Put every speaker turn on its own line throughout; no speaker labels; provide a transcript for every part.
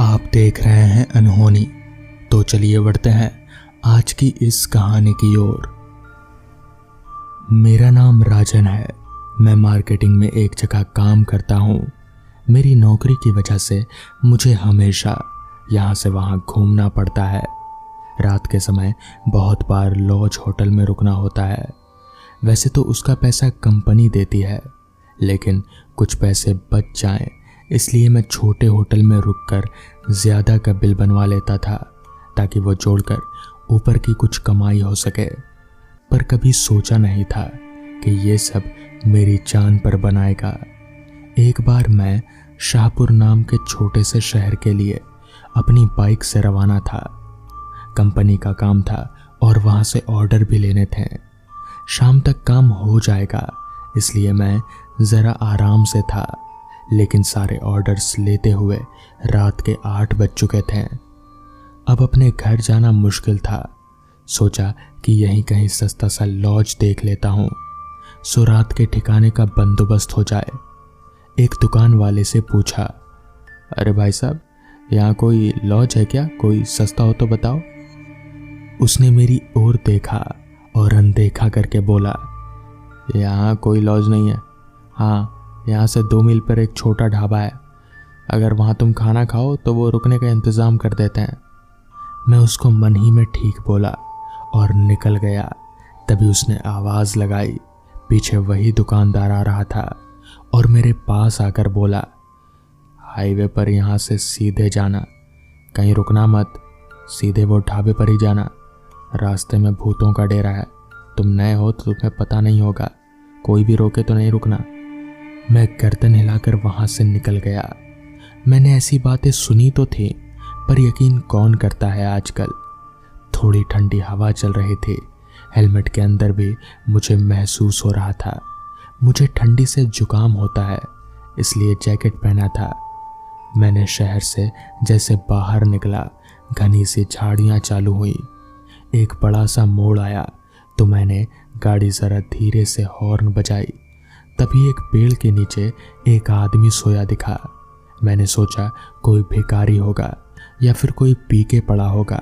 आप देख रहे हैं अनहोनी। तो चलिए बढ़ते हैं आज की इस कहानी की ओर। मेरा नाम राजन है। मैं मार्केटिंग में एक जगह काम करता हूँ। मेरी नौकरी की वजह से मुझे हमेशा यहाँ से वहाँ घूमना पड़ता है। रात के समय बहुत बार लॉज होटल में रुकना होता है। वैसे तो उसका पैसा कंपनी देती है, लेकिन कुछ पैसे बच जाएं इसलिए मैं छोटे होटल में रुककर ज़्यादा का बिल बनवा लेता था, ताकि वो जोड़कर ऊपर की कुछ कमाई हो सके। पर कभी सोचा नहीं था कि ये सब मेरी जान पर बनाएगा। एक बार मैं शाहपुर नाम के छोटे से शहर के लिए अपनी बाइक से रवाना था। कंपनी का काम था और वहाँ से ऑर्डर भी लेने थे। शाम तक काम हो जाएगा इसलिए मैं ज़रा आराम से था, लेकिन सारे ऑर्डर्स लेते हुए रात के 8 बज चुके थे। अब अपने घर जाना मुश्किल था। सोचा कि यहीं कहीं सस्ता सा लॉज देख लेता हूँ, सो रात के ठिकाने का बंदोबस्त हो जाए। एक दुकान वाले से पूछा, अरे भाई साहब, यहाँ कोई लॉज है क्या? कोई सस्ता हो तो बताओ। उसने मेरी ओर देखा और अनदेखा करके बोला, यहाँ कोई लॉज नहीं है। हाँ, यहाँ से 2 मील पर एक छोटा ढाबा है। अगर वहाँ तुम खाना खाओ तो वो रुकने का इंतज़ाम कर देते हैं। मैं उसको मन ही में ठीक बोला और निकल गया। तभी उसने आवाज़ लगाई। पीछे वही दुकानदार आ रहा था और मेरे पास आकर बोला, हाईवे पर यहाँ से सीधे जाना, कहीं रुकना मत, सीधे वो ढाबे पर ही जाना। रास्ते में भूतों का डेरा है, तुम नए हो तो तुम्हें पता नहीं होगा, कोई भी रोके तो नहीं रुकना। मैं गर्दन हिलाकर वहाँ से निकल गया। मैंने ऐसी बातें सुनी तो थी, पर यकीन कौन करता है आजकल। थोड़ी ठंडी हवा चल रही थी। हेलमेट के अंदर भी मुझे महसूस हो रहा था। मुझे ठंडी से जुकाम होता है, इसलिए जैकेट पहना था। मैंने शहर से जैसे बाहर निकला, घनी सी झाड़ियाँ चालू हुई। एक बड़ा सा मोड़ आया तो मैंने गाड़ी ज़रा धीरे से हॉर्न बजाई। तभी एक पेड़ के नीचे एक आदमी सोया दिखा। मैंने सोचा कोई भिखारी होगा या फिर कोई पी के पड़ा होगा।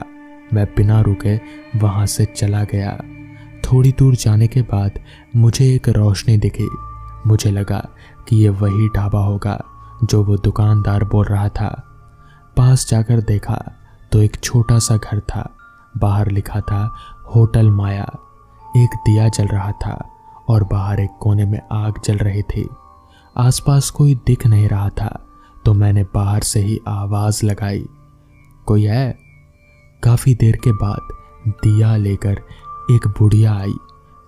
मैं बिना रुके वहाँ से चला गया। थोड़ी दूर जाने के बाद मुझे एक रोशनी दिखी। मुझे लगा कि ये वही ढाबा होगा जो वो दुकानदार बोल रहा था। पास जाकर देखा तो एक छोटा सा घर था। बाहर लिखा था होटल माया। एक दिया जल रहा था और बाहर एक कोने में आग जल रही थी। आसपास कोई दिख नहीं रहा था तो मैंने बाहर से ही आवाज़ लगाई, कोई है? काफ़ी देर के बाद दिया लेकर एक बुढ़िया आई।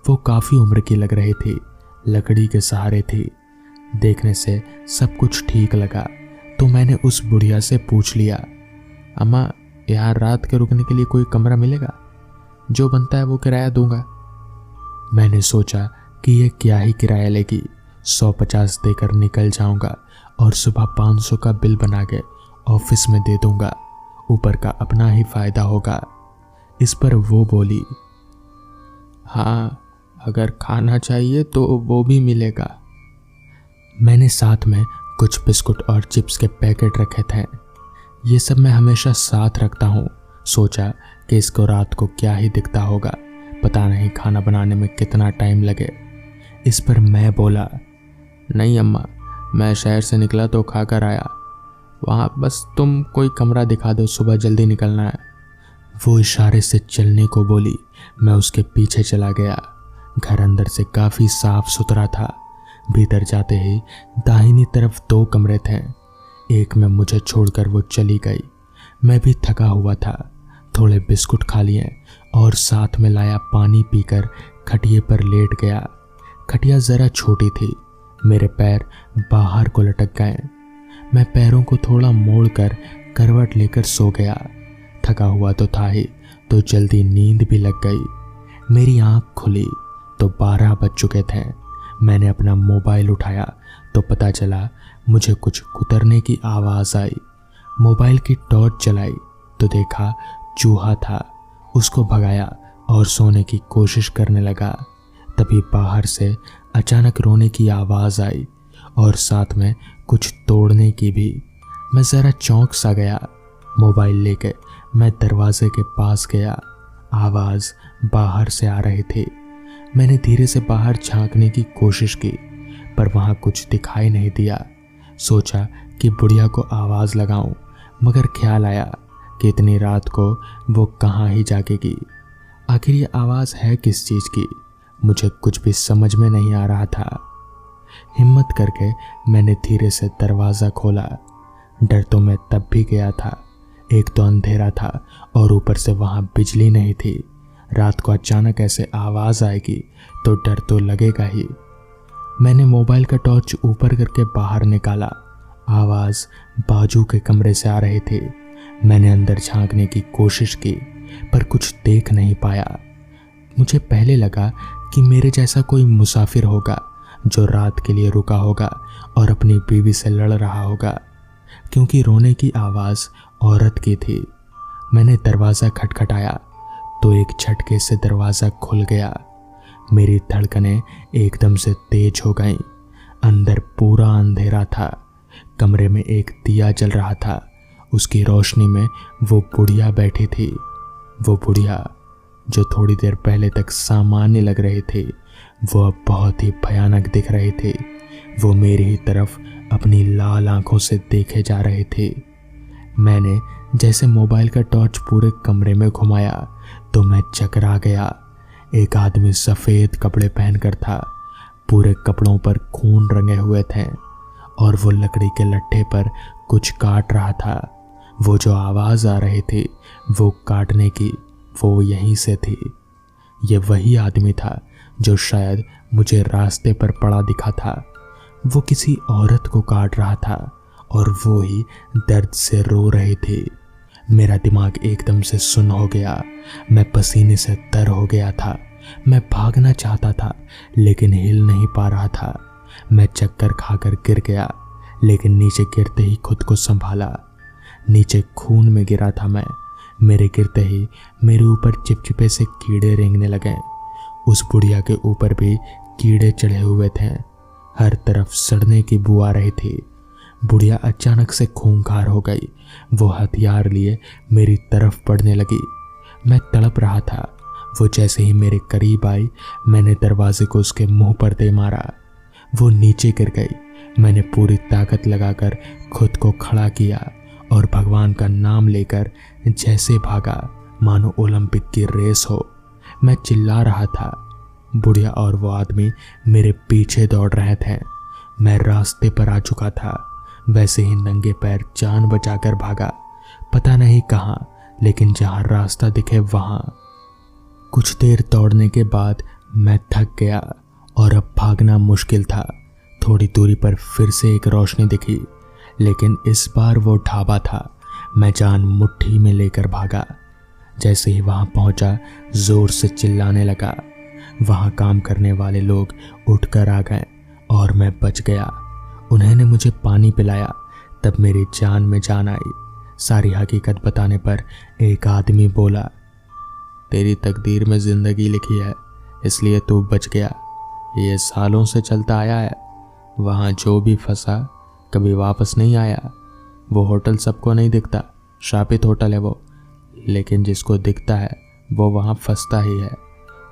वो काफ़ी उम्र की लग रही थी, लकड़ी के सहारे थी। देखने से सब कुछ ठीक लगा तो मैंने उस बुढ़िया से पूछ लिया, अम्मा, यहाँ रात के रुकने के लिए कोई कमरा मिलेगा? जो बनता है वो किराया दूंगा। मैंने सोचा कि ये क्या ही किराया लेगी, 150 देकर निकल जाऊंगा और सुबह 500 का बिल बना के ऑफिस में दे दूंगा। ऊपर का अपना ही फायदा होगा। इस पर वो बोली, हाँ, अगर खाना चाहिए तो वो भी मिलेगा। मैंने साथ में कुछ बिस्कुट और चिप्स के पैकेट रखे थे। ये सब मैं हमेशा साथ रखता हूँ। सोचा कि इसको रात को क्या ही दिखता होगा, पता नहीं खाना बनाने में कितना टाइम लगे। इस पर मैं बोला, नहीं अम्मा, मैं शहर से निकला तो खा कर आया। वहाँ बस तुम कोई कमरा दिखा दो, सुबह जल्दी निकलना है। वो इशारे से चलने को बोली। मैं उसके पीछे चला गया। घर अंदर से काफ़ी साफ सुथरा था। भीतर जाते ही दाहिनी तरफ 2 कमरे थे। एक में मुझे छोड़कर वो चली गई। मैं भी थका हुआ था। थोड़े बिस्कुट खा लिए और साथ में लाया पानी पीकर खटिए पर लेट गया। खटिया ज़रा छोटी थी, मेरे पैर बाहर को लटक गए। मैं पैरों को थोड़ा मोड़कर करवट लेकर सो गया। थका हुआ तो था ही, तो जल्दी नींद भी लग गई। मेरी आँख खुली तो 12 बज चुके थे। मैंने अपना मोबाइल उठाया तो पता चला मुझे कुछ कुतरने की आवाज़ आई। मोबाइल की टॉर्च जलाई तो देखा चूहा था। उसको भगाया और सोने की कोशिश करने लगा। तभी बाहर से अचानक रोने की आवाज़ आई और साथ में कुछ तोड़ने की भी। मैं ज़रा चौंक सा गया। मोबाइल लेके मैं दरवाजे के पास गया। आवाज़ बाहर से आ रही थी। मैंने धीरे से बाहर झांकने की कोशिश की, पर वहाँ कुछ दिखाई नहीं दिया। सोचा कि बुढ़िया को आवाज़ लगाऊं, मगर ख्याल आया कि इतनी रात को वो कहाँ ही जागेगी। आखिर ये आवाज़ है किस चीज़ की, मुझे कुछ भी समझ में नहीं आ रहा था। हिम्मत करके मैंने धीरे से दरवाज़ा खोला। डर तो मैं तब भी गया था, एक तो अंधेरा था और ऊपर से वहाँ बिजली नहीं थी। रात को अचानक ऐसे आवाज़ आएगी तो डर तो लगेगा ही। मैंने मोबाइल का टॉर्च ऊपर करके बाहर निकाला। आवाज़ बाजू के कमरे से आ रही थी। मैंने अंदर झांकने की कोशिश की, पर कुछ देख नहीं पाया। मुझे पहले लगा कि मेरे जैसा कोई मुसाफिर होगा जो रात के लिए रुका होगा और अपनी बीवी से लड़ रहा होगा, क्योंकि रोने की आवाज़ औरत की थी। मैंने दरवाज़ा खटखटाया तो एक झटके से दरवाज़ा खुल गया। मेरी धड़कनें एकदम से तेज हो गईं। अंदर पूरा अंधेरा था। कमरे में एक दिया जल रहा था। उसकी रोशनी में वो बुढ़िया बैठी थी। वो बुढ़िया जो थोड़ी देर पहले तक सामान्य लग रही थी, वो अब बहुत ही भयानक दिख रही थी। वो मेरी ही तरफ अपनी लाल आंखों से देखे जा रहे थे। मैंने जैसे मोबाइल का टॉर्च पूरे कमरे में घुमाया तो मैं चकरा गया। एक आदमी सफ़ेद कपड़े पहनकर था। पूरे कपड़ों पर खून रंगे हुए थे और वो लकड़ी के लट्ठे पर कुछ काट रहा था। वो जो आवाज़ आ रही थी वो काटने की, वो यहीं से थी। ये वही आदमी था जो शायद मुझे रास्ते पर पड़ा दिखा था। वो किसी औरत को काट रहा था और वो ही दर्द से रो रही थी। मेरा दिमाग एकदम से सुन्न हो गया। मैं पसीने से तर हो गया था। मैं भागना चाहता था लेकिन हिल नहीं पा रहा था। मैं चक्कर खाकर गिर गया, लेकिन नीचे गिरते ही खुद को संभाला। नीचे खून में गिरा था मैं। मेरे गिरते ही मेरे ऊपर चिपचिपे से कीड़े रेंगने लगे। उस बुढ़िया के ऊपर भी कीड़े चढ़े हुए थे। हर तरफ सड़ने की बू आ रही थी। बुढ़िया अचानक से खूंखार हो गई। वो हथियार लिए मेरी तरफ बढ़ने लगी। मैं तड़प रहा था। वो जैसे ही मेरे करीब आई, मैंने दरवाजे को उसके मुंह पर दे मारा। वो नीचे गिर गई। मैंने पूरी ताकत लगाकर खुद को खड़ा किया और भगवान का नाम लेकर जैसे भागा मानो ओलंपिक की रेस हो। मैं चिल्ला रहा था। बुढ़िया और वो आदमी मेरे पीछे दौड़ रहे थे। मैं रास्ते पर आ चुका था। वैसे ही नंगे पैर जान बचाकर भागा, पता नहीं कहाँ, लेकिन जहाँ रास्ता दिखे वहाँ। कुछ देर दौड़ने के बाद मैं थक गया और अब भागना मुश्किल था। थोड़ी दूरी पर फिर से एक रोशनी दिखी, लेकिन इस बार वो ढाबा था। मैं जान मुट्ठी में लेकर भागा। जैसे ही वहाँ पहुँचा, जोर से चिल्लाने लगा। वहाँ काम करने वाले लोग उठकर आ गए और मैं बच गया। उन्होंने मुझे पानी पिलाया। तब मेरी जान में जान आई। सारी हकीकत बताने पर एक आदमी बोला, तेरी तकदीर में ज़िंदगी लिखी है, इसलिए तू बच गया। ये सालों से चलता आया है। वहाँ जो भी फंसा कभी वापस नहीं आया। वो होटल सबको नहीं दिखता, श्रापित होटल है वो, लेकिन जिसको दिखता है वो वहाँ फंसता ही है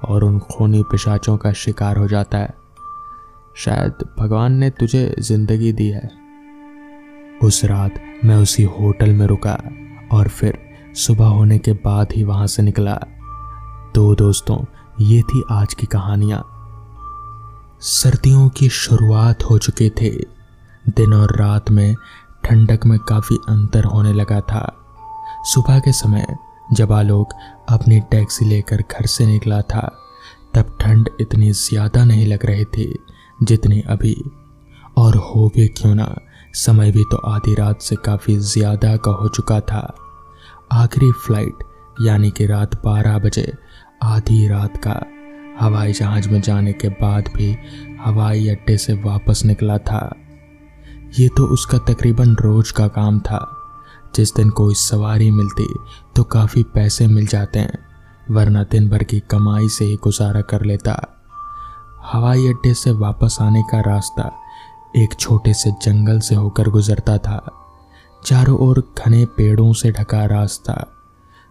और उन खूनी पिशाचों का शिकार हो जाता है। शायद भगवान ने तुझे ज़िंदगी दी है। उस रात मैं उसी होटल में रुका और फिर सुबह होने के बाद ही वहाँ से निकला। तो दोस्तों, ये थी आज की कहानियाँ। सर्दियों की शुरुआत हो चुकी थी। दिन और रात में ठंडक में काफ़ी अंतर होने लगा था। सुबह के समय जब आलोक अपनी टैक्सी लेकर घर से निकला था, तब ठंड इतनी ज़्यादा नहीं लग रही थी जितनी अभी। और हो भी क्यों ना, समय भी तो आधी रात से काफ़ी ज़्यादा का हो चुका था। आखिरी फ्लाइट यानी कि रात 12 बजे आधी रात का हवाई जहाज़ में जाने के बाद भी हवाई अड्डे से वापस निकला था। ये तो उसका तकरीबन रोज़ का काम था। जिस दिन कोई सवारी मिलती तो काफ़ी पैसे मिल जाते हैं, वरना दिन भर की कमाई से ही गुजारा कर लेता। हवाई अड्डे से वापस आने का रास्ता एक छोटे से जंगल से होकर गुजरता था। चारों ओर घने पेड़ों से ढका रास्ता,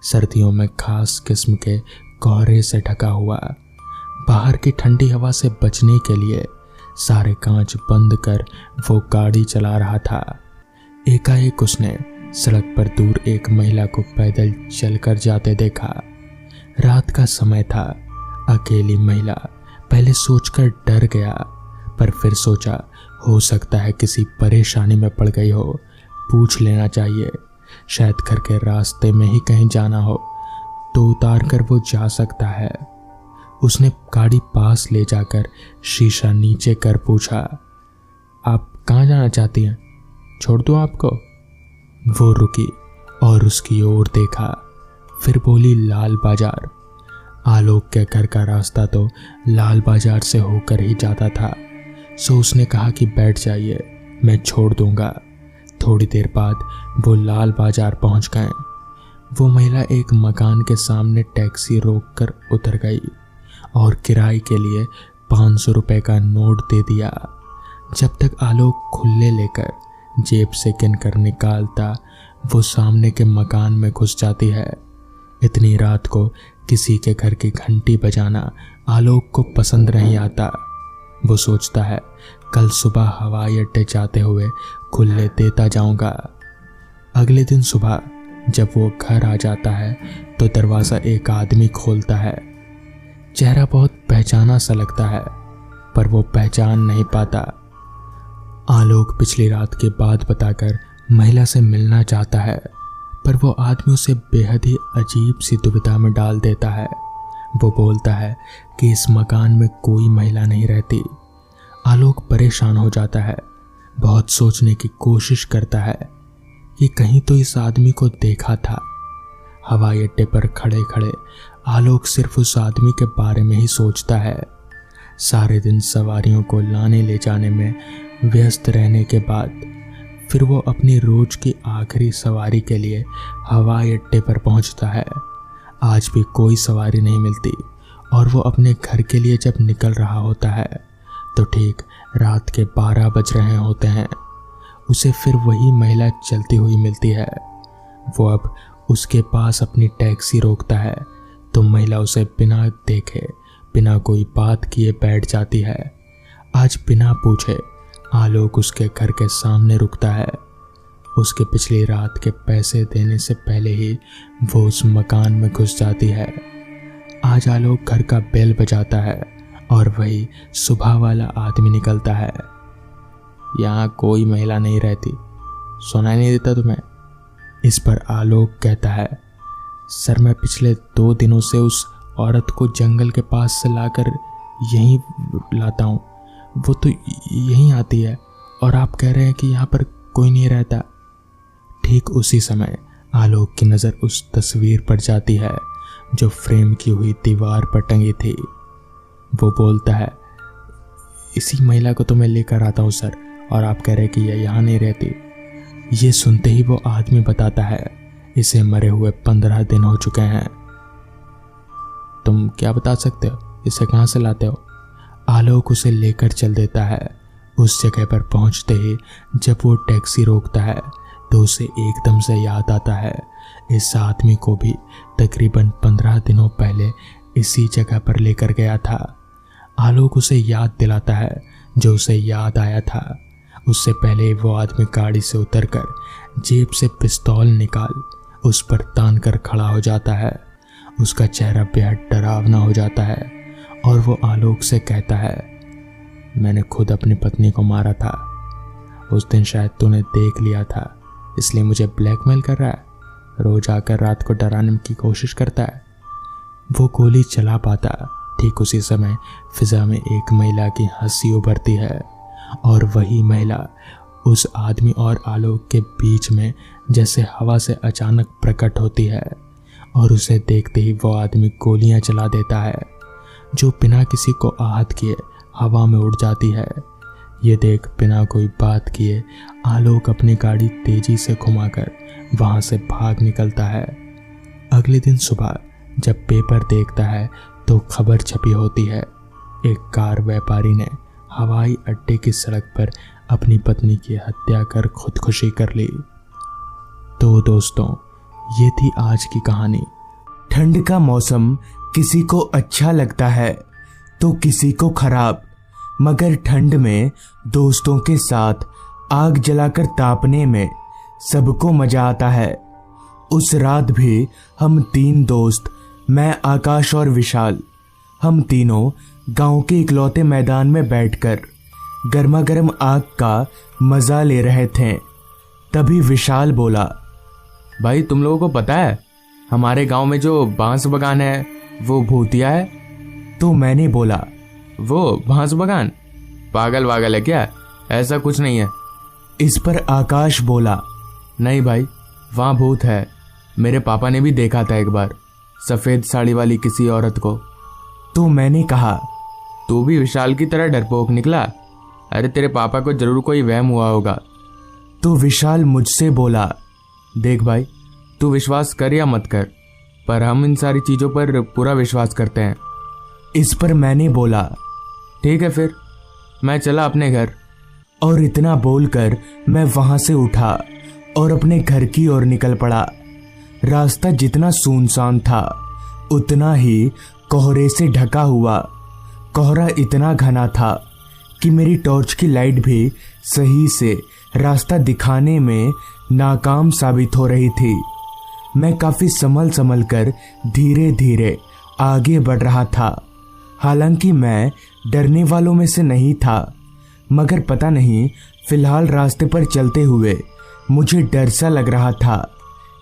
सर्दियों में खास किस्म के कोहरे से ढका हुआ। बाहर की ठंडी हवा से बचने के लिए सारे कांच बंद कर वो गाड़ी चला रहा था। एकाएक उसने सड़क पर दूर एक महिला को पैदल चलकर जाते देखा। रात का समय था। अकेली महिला। पहले सोचकर डर गया, पर फिर सोचा हो सकता है किसी परेशानी में पड़ गई हो, पूछ लेना चाहिए। शायद घर के रास्ते में ही कहीं जाना हो तो उतार कर वो जा सकता है। उसने गाड़ी पास ले जाकर शीशा नीचे कर पूछा, आप कहाँ जाना चाहती हैं, छोड़ दूँ आपको? वो रुकी और उसकी ओर देखा, फिर बोली, लाल बाजार। आलोक के घर का रास्ता तो लाल बाजार से होकर ही जाता था। सो उसने कहा कि बैठ जाइए, मैं छोड़ दूंगा। थोड़ी देर बाद वो लाल बाजार पहुंच गए। वो महिला एक मकान के सामने टैक्सी रोककर उतर गई और किराए के लिए 500 रुपये का नोट दे दिया। जब तक आलोक खुले लेकर जेब से गिनकर निकालता, वो सामने के मकान में घुस जाती है। इतनी रात को किसी के घर की घंटी बजाना आलोक को पसंद नहीं आता। वो सोचता है कल सुबह हवाई अड्डे जाते हुए खुले देता जाऊंगा। अगले दिन सुबह जब वो घर आ जाता है तो दरवाज़ा एक आदमी खोलता है। चेहरा बहुत पहचाना सा लगता है, पर वो पहचान नहीं पाता। आलोक पिछली रात की बात बताकर महिला से मिलना चाहता है, पर वो आदमी उसे बेहद ही अजीब सी दुविधा में डाल देता है। वो बोलता है कि इस मकान में कोई महिला नहीं रहती। आलोक परेशान हो जाता है, बहुत सोचने की कोशिश करता है कि कहीं तो इस आदमी को देखा था। हवाई अड्डे पर खड़े खड़े आलोक सिर्फ उस आदमी के बारे में ही सोचता है। सारे दिन सवारियों को लाने ले जाने में व्यस्त रहने के बाद फिर वो अपनी रोज की आखिरी सवारी के लिए हवाई अड्डे पर पहुंचता है। आज भी कोई सवारी नहीं मिलती और वो अपने घर के लिए जब निकल रहा होता है तो ठीक रात के 12 बज रहे होते हैं। उसे फिर वही महिला चलती हुई मिलती है। वो अब उसके पास अपनी टैक्सी रोकता है तो महिला उसे बिना देखे, बिना कोई बात किए बैठ जाती है। आज बिना पूछे आलोक उसके घर के सामने रुकता है। उसके पिछली रात के पैसे देने से पहले ही वो उस मकान में घुस जाती है। आज आलोक घर का बेल बजाता है और वही सुबह वाला आदमी निकलता है। यहाँ कोई महिला नहीं रहती, सुनाई नहीं देता तुम्हें? इस पर आलोक कहता है, सर मैं पिछले 2 दिनों से उस औरत को जंगल के पास से लाकर यहीं लाता हूँ। वो तो यहीं आती है और आप कह रहे हैं कि यहाँ पर कोई नहीं रहता। ठीक उसी समय आलोक की नज़र उस तस्वीर पर जाती है जो फ्रेम की हुई दीवार पर टंगी थी। वो बोलता है, इसी महिला को तो मैं लेकर आता हूँ सर, और आप कह रहे हैं कि यह यहाँ नहीं रहती। ये सुनते ही वो आदमी बताता है, इसे मरे हुए 15 दिन हो चुके हैं। तुम क्या बता सकते हो, इसे कहाँ से लाते हो? आलोक उसे लेकर चल देता है। उस जगह पर पहुंचते ही जब वो टैक्सी रोकता है तो उसे एकदम से याद आता है, इस आदमी को भी तकरीबन 15 दिनों पहले इसी जगह पर लेकर गया था। आलोक उसे याद दिलाता है जो उसे याद आया था। उससे पहले वो आदमी गाड़ी से उतरकर जेब से पिस्तौल निकाल उस पर तान कर खड़ा हो जाता है। उसका चेहरा बेहद डरावना हो जाता है और वो आलोक से कहता है, मैंने खुद अपनी पत्नी को मारा था। उस दिन शायद तूने देख लिया था, इसलिए मुझे ब्लैकमेल कर रहा है। रोज आकर रात को डराने की कोशिश करता है। वो गोली चला पाता। ठीक उसी समय फिजा में एक महिला की हंसी उभरती है और वही महिला उस आदमी और आलोक के बीच में जैसे हवा से अचानक प्रकट होती है और उसे देखते ही वो आदमी गोलियां चला देता है जो बिना किसी को आहत किए हवा में उड़ जाती है। ये देख बिना कोई बात किए आलोक अपनी गाड़ी तेजी से घुमाकर वहां से भाग निकलता है। अगले दिन सुबह जब पेपर देखता है तो खबर छपी होती है, एक कार व्यापारी ने हवाई अड्डे की सड़क पर अपनी पत्नी की हत्या कर खुदकुशी कर ली। तो दोस्तों, ये थी आज की कहानी। ठंड का मौसम किसी को अच्छा लगता है तो किसी को खराब, मगर ठंड में दोस्तों के साथ आग जलाकर तापने में सबको मजा आता है। उस रात भी हम 3 दोस्त, मैं, आकाश और विशाल, हम तीनों गांव के इकलौते मैदान में बैठकर गर्मा गर्म आग का मजा ले रहे थे। तभी विशाल बोला, भाई तुम लोगों को पता है हमारे गांव में जो बांस बगान है वो भूतिया है? तो मैंने बोला, वो बांस बगान? पागल वागल है क्या? ऐसा कुछ नहीं है। इस पर आकाश बोला, नहीं भाई, वहाँ भूत है। मेरे पापा ने भी देखा था एक बार, सफेद साड़ी वाली किसी औरत को। तो मैंने कहा, तू भी विशाल की तरह डरपोक निकला? अरे तेरे पापा को जरूर कोई वहम हुआ होगा। तो विशाल मुझसे बोला, देख भाई, तू विश्वास कर या मत कर, पर हम इन सारी चीजों पर पूरा विश्वास करते हैं। इस पर मैंने बोला, ठीक है फिर, मैं चला अपने घर। और इतना बोलकर मैं वहां से उठा और अपने घर की ओर निकल पड़ा। रास्ता जितना सुनसान था उतना ही कोहरे से ढका हुआ। कोहरा इतना घना था कि मेरी टॉर्च की लाइट भी सही से रास्ता दिखाने में नाकाम साबित हो रही थी। मैं काफी संभल कर धीरे धीरे आगे बढ़ रहा था। हालांकि मैं डरने वालों में से नहीं था, मगर पता नहीं, फिलहाल रास्ते पर चलते हुए मुझे डर सा लग रहा था,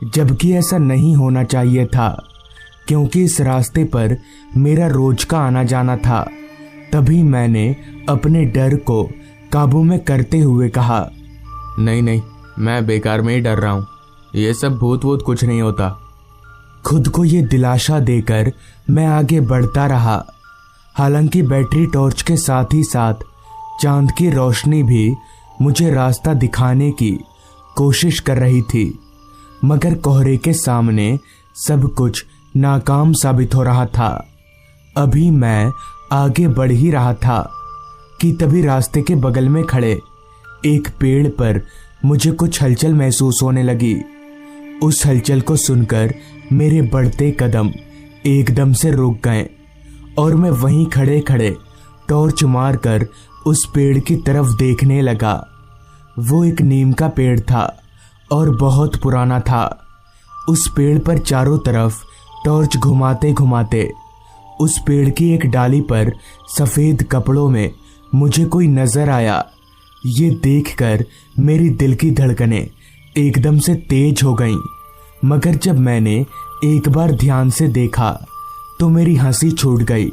जबकि ऐसा नहीं होना चाहिए था, क्योंकि इस रास्ते पर मेरा रोज का आना जाना था। तभी मैंने अपने डर को काबू में करते हुए कहा, नहीं नहीं, मैं बेकार में ही डर रहा हूँ, ये सब भूत वूत कुछ नहीं होता। खुद को ये दिलासा देकर मैं आगे बढ़ता रहा। हालांकि बैटरी टॉर्च के साथ ही साथ चांद की रोशनी भी मुझे रास्ता दिखाने की कोशिश कर रही थी, मगर कोहरे के सामने सब कुछ नाकाम साबित हो रहा था। अभी मैं आगे बढ़ ही रहा था कि तभी रास्ते के बगल में खड़े एक पेड़ पर मुझे कुछ हलचल महसूस होने लगी। उस हलचल को सुनकर मेरे बढ़ते कदम एकदम से रुक गए और मैं वहीं खड़े खड़े टॉर्च मारकर उस पेड़ की तरफ देखने लगा। वो एक नीम का पेड़ था और बहुत पुराना था। उस पेड़ पर चारों तरफ टॉर्च घुमाते घुमाते उस पेड़ की एक डाली पर सफेद कपड़ों में मुझे कोई नजर आया। ये देखकर मेरी दिल की धड़कनें एकदम से तेज हो गईं, मगर जब मैंने एक बार ध्यान से देखा तो मेरी हंसी छूट गई,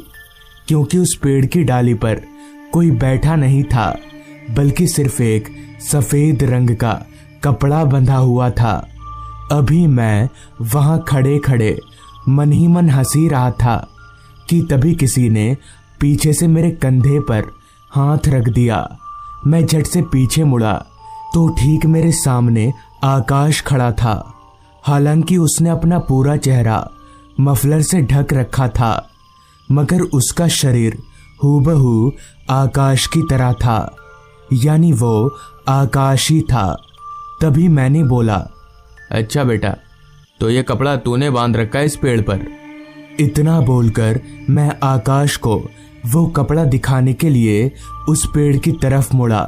क्योंकि उस पेड़ की डाली पर कोई बैठा नहीं था, बल्कि सिर्फ एक सफेद रंग का कपड़ा बंधा हुआ था। अभी मैं वहां खड़े खड़े मन ही मन हंसी रहा था कि तभी किसी ने पीछे से मेरे कंधे पर हाथ रख दिया। मैं झट से पीछे मुड़ा तो ठीक मेरे सामने आकाश खड़ा था। हालांकि उसने अपना पूरा चेहरा मफलर से ढक रखा था, मगर उसका शरीर हूबहू आकाश की तरह था, यानी वो आकाश ही था। तभी मैंने बोला, अच्छा बेटा, तो ये कपड़ा तूने बांध रखा है इस पेड़ पर? इतना बोलकर मैं आकाश को वो कपड़ा दिखाने के लिए उस पेड़ की तरफ मुड़ा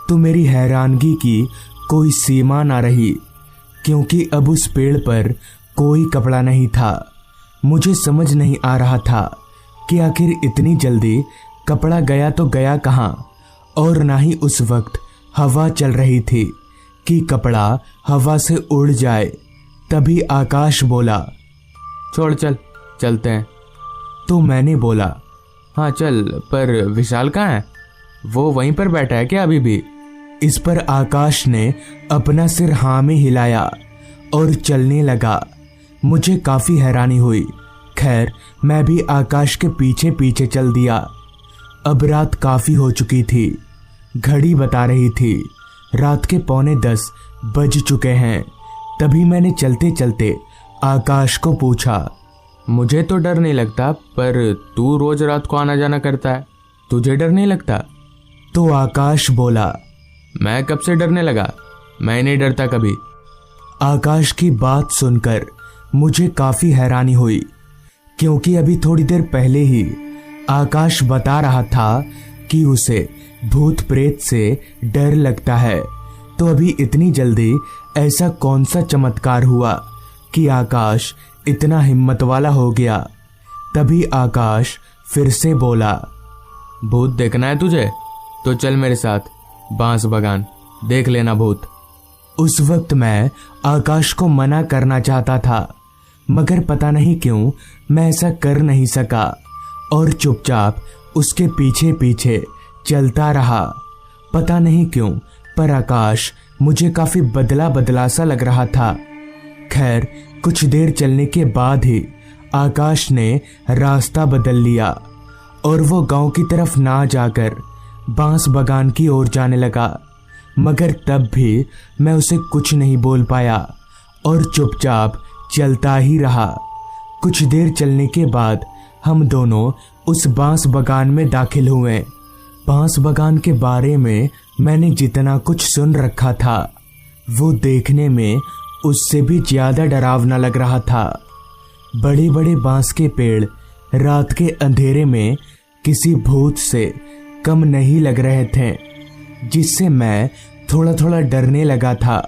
तो मेरी हैरानगी की कोई सीमा ना रही, क्योंकि अब उस पेड़ पर कोई कपड़ा नहीं था। मुझे समझ नहीं आ रहा था कि आखिर इतनी जल्दी कपड़ा गया तो गया कहाँ, और ना ही उस वक्त हवा चल रही थी कि कपड़ा हवा से उड़ जाए। तभी आकाश बोला, छोड़ चलते हैं। तो मैंने बोला, हाँ चल, पर विशाल कहाँ है? वो वहीं पर बैठा है क्या अभी भी? इस पर आकाश ने अपना सिर हाँ में हिलाया और चलने लगा। मुझे काफी हैरानी हुई। खैर, मैं भी आकाश के पीछे पीछे चल दिया। अब रात काफी हो चुकी थी। घड़ी बता रही थी रात के 9:45 बज चुके हैं। तभी मैंने चलते चलते आकाश को पूछा, मुझे तो डर नहीं लगता, पर तू रोज रात को आना जाना करता है, तुझे डर नहीं लगता? तो आकाश बोला, मैं कब से डरने लगा? मैं नहीं डरता कभी। आकाश की बात सुनकर मुझे काफी हैरानी हुई, क्योंकि अभी थोड़ी देर पहले ही आकाश बता रहा था कि उसे भूत प्रेत से डर लगता है। तो अभी इतनी जल्दी ऐसा कौन सा चमत्कार हुआ कि आकाश इतना हिम्मत वाला हो गया। तभी आकाश फिर से बोला, भूत देखना है तुझे तो चल मेरे साथ बांस बगान, देख लेना भूत। उस वक्त मैं आकाश को मना करना चाहता था, मगर पता नहीं क्यों मैं ऐसा कर नहीं सका और चुपचाप उसके पीछे पीछे चलता रहा। पता नहीं क्यों पर आकाश मुझे काफी बदला बदला सा लग रहा था। खैर कुछ देर चलने के बाद ही आकाश ने रास्ता बदल लिया और वो गांव की तरफ ना जाकर बांस बगान की ओर जाने लगा। मगर तब भी मैं उसे कुछ नहीं बोल पाया और चुपचाप चलता ही रहा। कुछ देर चलने के बाद हम दोनों उस बांस बगान में दाखिल हुए। बांस बगान के बारे में मैंने जितना कुछ सुन रखा था वो देखने में उससे भी ज्यादा डरावना लग रहा था। बड़े बड़े बांस के पेड़ रात के अंधेरे में किसी भूत से कम नहीं लग रहे थे, जिससे मैं थोड़ा थोड़ा डरने लगा था।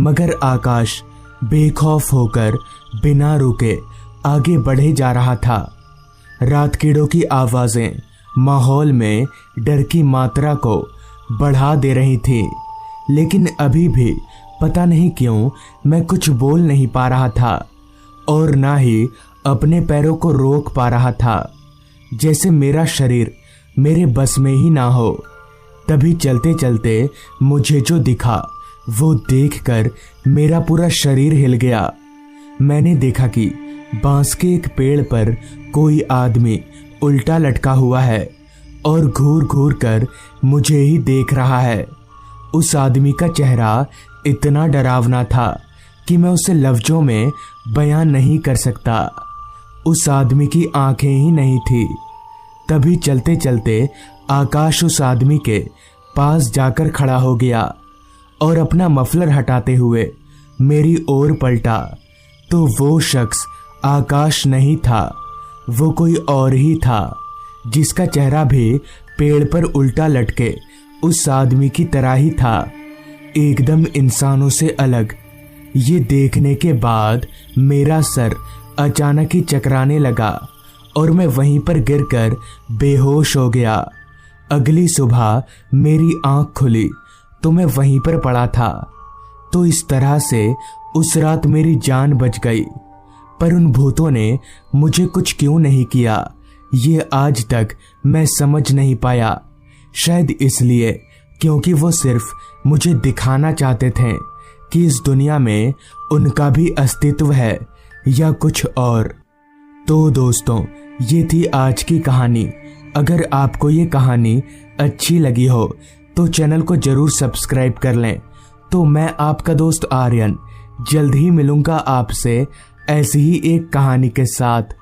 मगर आकाश बेखौफ होकर बिना रुके आगे बढ़े जा रहा था। रात कीड़ों की आवाजें माहौल में डर की मात्रा को बढ़ा दे रही थी, लेकिन अभी भी पता नहीं क्यों मैं कुछ बोल नहीं पा रहा था और ना ही अपने पैरों को रोक पा रहा था, जैसे मेरा शरीर मेरे बस में ही ना हो। तभी चलते चलते मुझे जो दिखा वो देखकर मेरा पूरा शरीर हिल गया। मैंने देखा कि बांस के एक पेड़ पर कोई आदमी उल्टा लटका हुआ है और घूर घूर कर मुझे ही देख रहा है। उस आदमी का चेहरा इतना डरावना था कि मैं उसे लफ्जों में बयान नहीं कर सकता। उस आदमी की आंखें ही नहीं थी। तभी चलते चलते आकाश उस आदमी के पास जाकर खड़ा हो गया और अपना मफलर हटाते हुए मेरी ओर पलटा तो वो शख्स आकाश नहीं था, वो कोई और ही था, जिसका चेहरा भी पेड़ पर उल्टा लटके उस आदमी की तरह ही था, एकदम इंसानों से अलग। ये देखने के बाद मेरा सर अचानक ही चकराने लगा और मैं वहीं पर गिरकर बेहोश हो गया। अगली सुबह मेरी आंख खुली तो मैं वहीं पर पड़ा था। तो इस तरह से उस रात मेरी जान बच गई। पर उन भूतों ने मुझे कुछ क्यों नहीं किया, ये आज तक मैं समझ नहीं पाया। शायद इसलिए क्योंकि वो सिर्फ मुझे दिखाना चाहते थे कि इस दुनिया में उनका भी अस्तित्व है या कुछ और। तो दोस्तों, ये थी आज की कहानी। अगर आपको ये कहानी अच्छी लगी हो तो चैनल को जरूर सब्सक्राइब कर लें। तो मैं आपका दोस्त आर्यन जल्द ही मिलूंगा आपसे ऐसी ही एक कहानी के साथ।